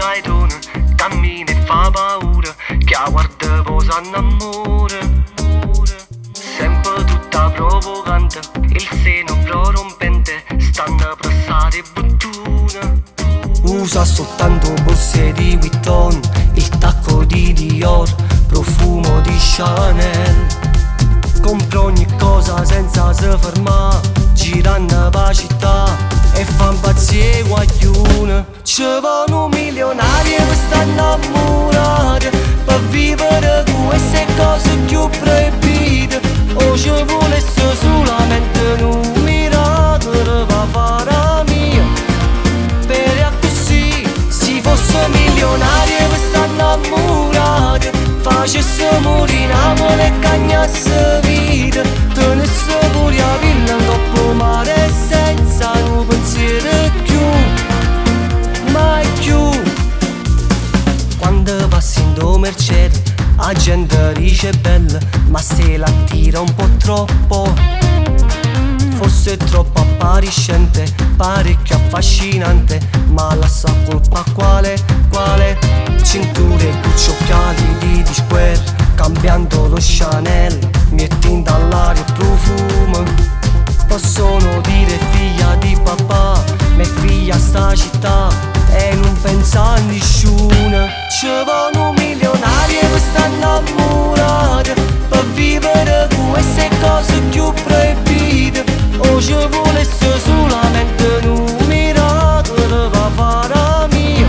dai toni, cammina e fa paura, che a guarda poi s'annamora. Sempre tutta provocante, il seno prorompente, stanno pressate e buttune. Usa soltanto borse di Vuitton, il tacco di Dior, profumo di Chanel. Compra ogni cosa senza se fermare, girando per città e fa impazzire guaglione. Ci vogliono milionari per stare innamorati, per vivere con queste cose più proibite. O ci volesse solamente un miracolo per fare la mia, per così si fosse milionari per stare innamorati, facesse morire Napoli e cagnasse vita, tenesse pure la villa in coppa mare senza un pensiero più, mai più. Quando passi in do Mercedes la gente dice bella, ma se la tira un po' troppo, forse è troppo appariscente, parecchio affascinante, ma la sa colpa quale? Cinture e Gucci, occhiali di Square, cambiando lo Chanel, mettendo all'aria il profumo. Possono dire figlia di papà, ma è figlia sta città e non pensa a nessuno. Ci vogliono milionari per stare innamorati, per vivere con queste cose più proibite. O ci volesse solamente un miracolo per fare la mia,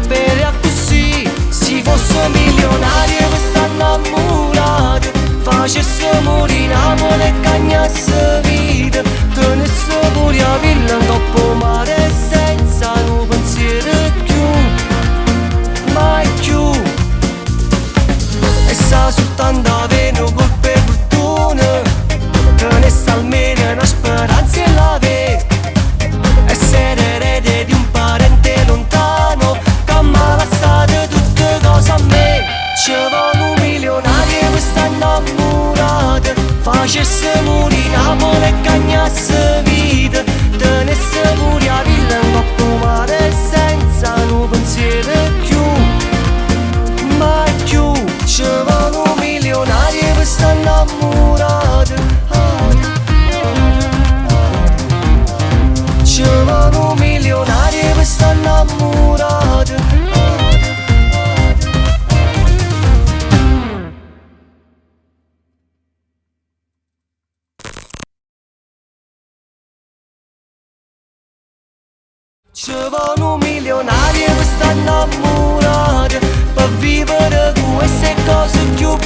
per così si fosse milionari per stare innamorati, facesse morire Napoli e cagnasse vita, tenesse pure la villa in coppa mare senza un pensiero più, mai più. E sa soltanto avere un colpo e fortuna, tenesse almeno una speranza e la ve, essere erede di un parente lontano, che mi ha lasciato tutte cose a me. Ci vogliono milionari per stare innamorati, facesse morire Napoli e cagnasse vita, tenesse pure la villa in coppa mare senza un pensiero più, mai più. Ci vogliono milionari per stare innamorati, ci vogliono milionari per stare innamorati. Ci vogliono milionari per stare innamorati, per vivere con queste cose più